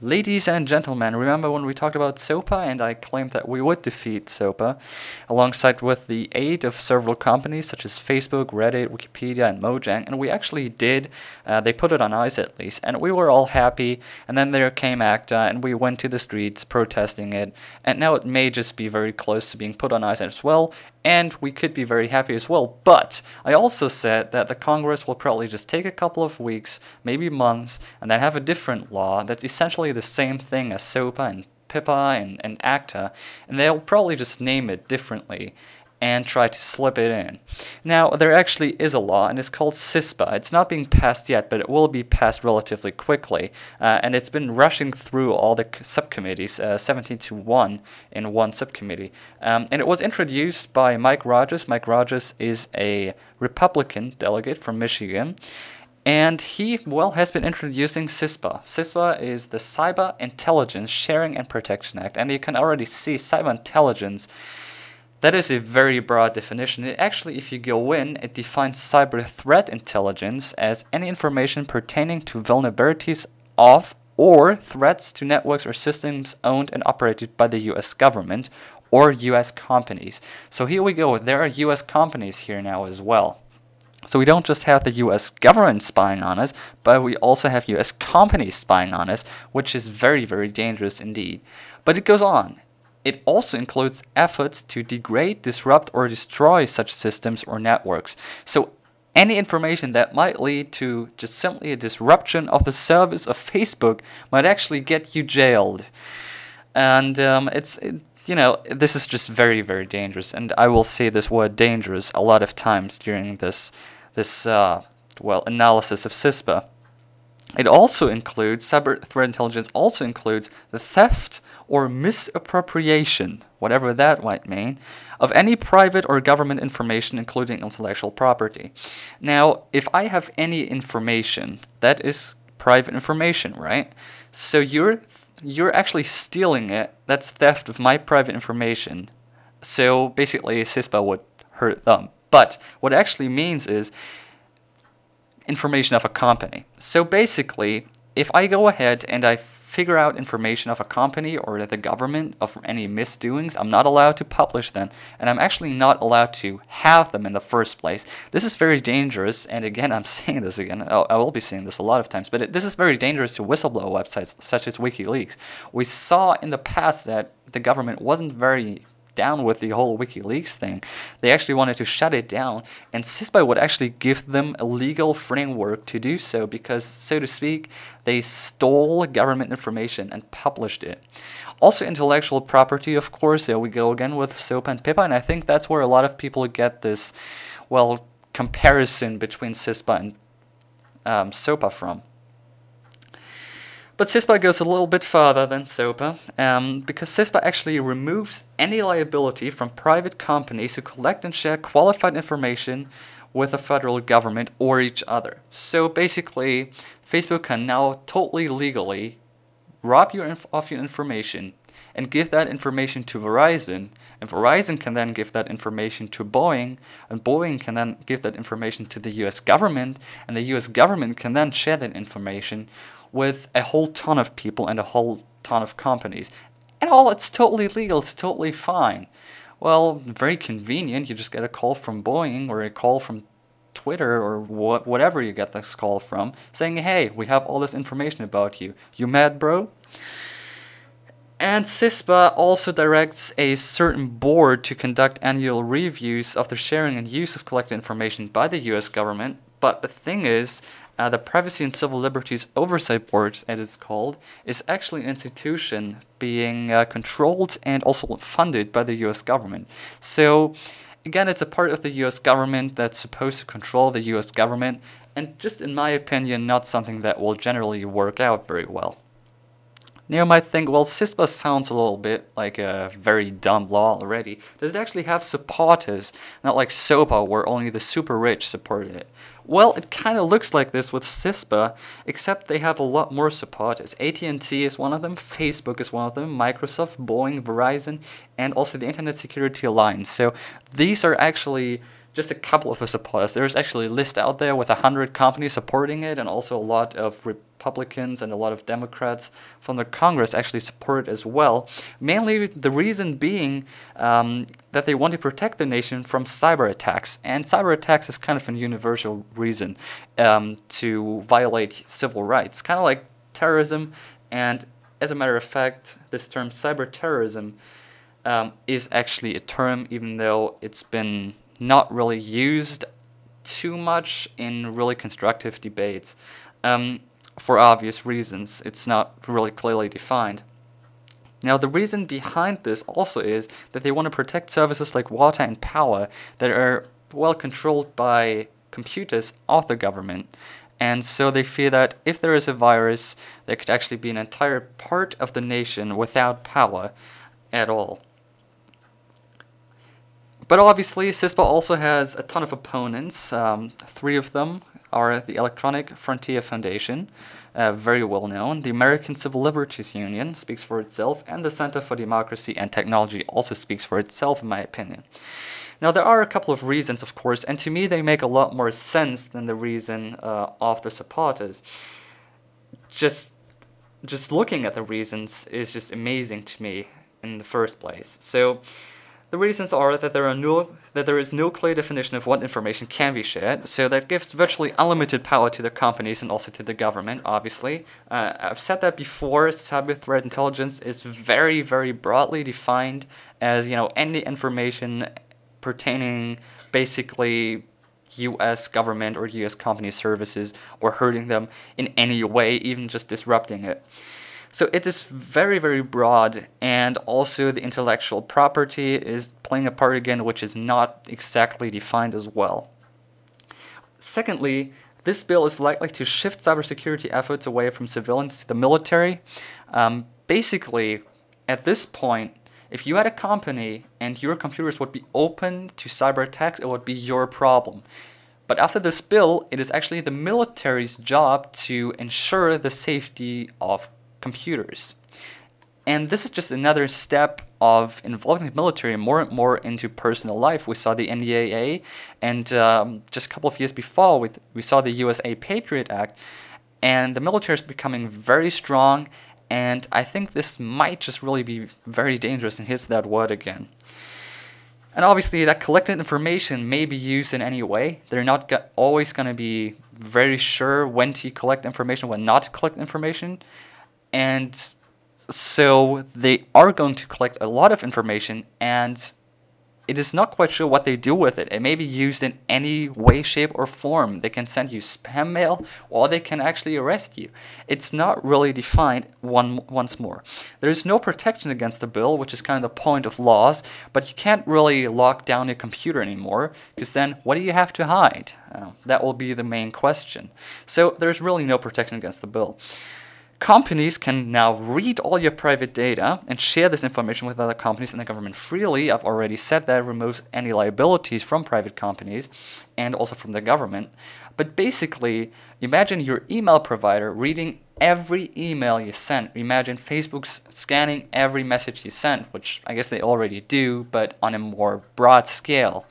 Ladies and gentlemen, remember when we talked about SOPA and I claimed that we would defeat SOPA alongside with the aid of several companies such as Facebook, Reddit, Wikipedia, and Mojang, and we actually did. They put it on ice at least, and we were all happy, and then there came ACTA and we went to the streets protesting it, and now it may just be very close to being put on ice as well, and we could be very happy as well. But I also said that the Congress will probably just take a couple of weeks, maybe months, and then have a different law that's essentially the same thing as SOPA and PIPA and ACTA, and they'll probably just name it differently and try to slip it in. Now, there actually is a law, and it's called CISPA. It's not being passed yet, but it will be passed relatively quickly, and it's been rushing through all the subcommittees, 17 to 1 in one subcommittee. And it was introduced by Mike Rogers. Mike Rogers is a Republican delegate from Michigan, and he, well, has been introducing CISPA. CISPA is the Cyber Intelligence Sharing and Protection Act, and you can already see cyber intelligence. That is a very broad definition. It actually, if you go in, it defines cyber threat intelligence as any information pertaining to vulnerabilities of or threats to networks or systems owned and operated by the US government or US companies. So here we go. There are US companies here now as well. So we don't just have the US government spying on us, but we also have US companies spying on us, which is very, very dangerous indeed. But it goes on. It also includes efforts to degrade, disrupt, or destroy such systems or networks. So any information that might lead to just simply a disruption of the service of Facebook might actually get you jailed. And this is just very, very dangerous. And I will say this word dangerous a lot of times during this analysis of CISPA. It also includes, cyber threat intelligence also includes the theft or misappropriation, whatever that might mean, of any private or government information, including intellectual property. Now, if I have any information, that is private information, right? So you're actually stealing it. That's theft of my private information. So basically, CISPA would hurt them. But what it actually means is information of a company. So basically, if I go ahead and I figure out information of a company or the government of any misdoings, I'm not allowed to publish them, and I'm actually not allowed to have them in the first place. This is very dangerous, and again, I'm saying this again, I will be saying this a lot of times, but this is very dangerous to whistleblower websites such as WikiLeaks. We saw in the past that the government wasn't very down with the whole WikiLeaks thing. They actually wanted to shut it down, and CISPA would actually give them a legal framework to do so because, so to speak, they stole government information and published it. Also, intellectual property, of course, there we go again with SOPA and PIPA, and I think that's where a lot of people get this, well, comparison between CISPA and SOPA from. But CISPA goes a little bit further than SOPA, because CISPA actually removes any liability from private companies who collect and share qualified information with the federal government or each other. So basically, Facebook can now totally legally rob you of your information and give that information to Verizon, and Verizon can then give that information to Boeing, and Boeing can then give that information to the US government, and the US government can then share that information with a whole ton of people and a whole ton of companies. And all, it's totally legal, it's totally fine. Well, very convenient, you just get a call from Boeing or a call from Twitter or whatever you get this call from, saying, hey, we have all this information about you. You mad, bro? And CISPA also directs a certain board to conduct annual reviews of the sharing and use of collected information by the US government. But the thing is, the Privacy and Civil Liberties Oversight Board, as it's called, is actually an institution being controlled and also funded by the US government. So, again, it's a part of the US government that's supposed to control the US government, and just in my opinion, not something that will generally work out very well. Now you might think, well, CISPA sounds a little bit like a very dumb law already. Does it actually have supporters? Not like SOPA, where only the super rich supported it. Well, it kind of looks like this with CISPA, except they have a lot more supporters. AT&T is one of them, Facebook is one of them, Microsoft, Boeing, Verizon, and also the Internet Security Alliance. So these are actually just a couple of the supporters. There's actually a list out there with 100 companies supporting it, and also a lot of Republicans and a lot of Democrats from the Congress actually support it as well. Mainly the reason being that they want to protect the nation from cyber attacks. And cyber attacks is kind of a universal reason to violate civil rights, kind of like terrorism. And as a matter of fact, this term cyber terrorism is actually a term, even though it's been not really used too much in really constructive debates. For obvious reasons, it's not really clearly defined. Now, the reason behind this also is that they want to protect services like water and power that are well controlled by computers of the government. And so they fear that if there is a virus, there could actually be an entire part of the nation without power at all. But obviously, CISPA also has a ton of opponents. 3 of them are the Electronic Frontier Foundation, very well known. The American Civil Liberties Union speaks for itself, and the Center for Democracy and Technology also speaks for itself, in my opinion. Now, there are a couple of reasons, of course, and to me they make a lot more sense than the reason of the supporters. Just looking at the reasons is just amazing to me in the first place. So, the reasons are that there is no clear definition of what information can be shared, so that gives virtually unlimited power to the companies and also to the government, obviously. I've said that before, cyber threat intelligence is very, very broadly defined as, any information pertaining basically US government or US company services or hurting them in any way, even just disrupting it. So it is very, very broad, and also the intellectual property is playing a part again, which is not exactly defined as well. Secondly, this bill is likely to shift cybersecurity efforts away from civilians to the military. Basically, at this point, if you had a company and your computers would be open to cyber attacks, it would be your problem. But after this bill, it is actually the military's job to ensure the safety of computers. And this is just another step of involving the military more and more into personal life. We saw the NDAA, and just a couple of years before, we saw the USA Patriot Act, and the military is becoming very strong, and I think this might just really be very dangerous, and here's that word again. And obviously that collected information may be used in any way. They're not always going to be very sure when to collect information, when not to collect information. And so they are going to collect a lot of information, and it is not quite sure what they do with it. It may be used in any way, shape, or form. They can send you spam mail, or they can actually arrest you. It's not really defined once more. There is no protection against the bill, which is kind of the point of laws, but you can't really lock down your computer anymore, because then what do you have to hide? That will be the main question. So there's really no protection against the bill. Companies can now read all your private data and share this information with other companies and the government freely. I've already said that removes any liabilities from private companies and also from the government. But basically, imagine your email provider reading every email you send. Imagine Facebook's scanning every message you send, which I guess they already do, but on a more broad scale.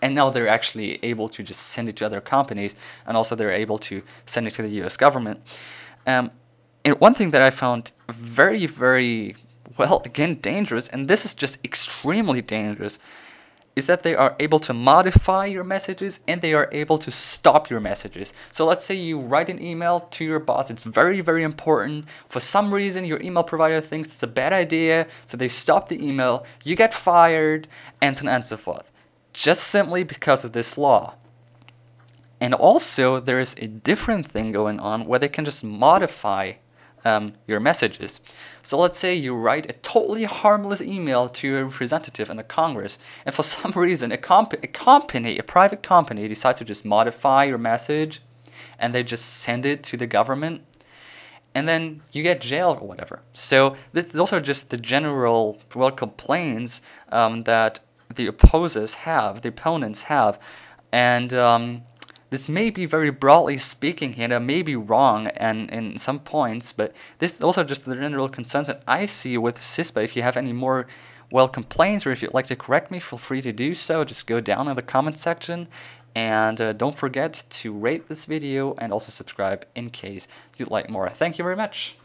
And now they're actually able to just send it to other companies, and also they're able to send it to the US government. And one thing that I found very, very, well, again, dangerous, and this is just extremely dangerous, is that they are able to modify your messages and they are able to stop your messages. So let's say you write an email to your boss. It's very, very important. For some reason, your email provider thinks it's a bad idea, so they stop the email. You get fired, and so on and so forth, just simply because of this law. And also, there is a different thing going on where they can just modify your messages. So let's say you write a totally harmless email to a representative in the Congress, and for some reason a private company decides to just modify your message, and they just send it to the government, and then you get jailed or whatever. So those are just the general complaints that the opponents have, and this may be very broadly speaking here, that may be wrong and in some points, but those are just the general concerns that I see with CISPA. If you have any more well, complaints, or if you'd like to correct me, feel free to do so. Just go down in the comment section. And don't forget to rate this video and also subscribe in case you'd like more. Thank you very much.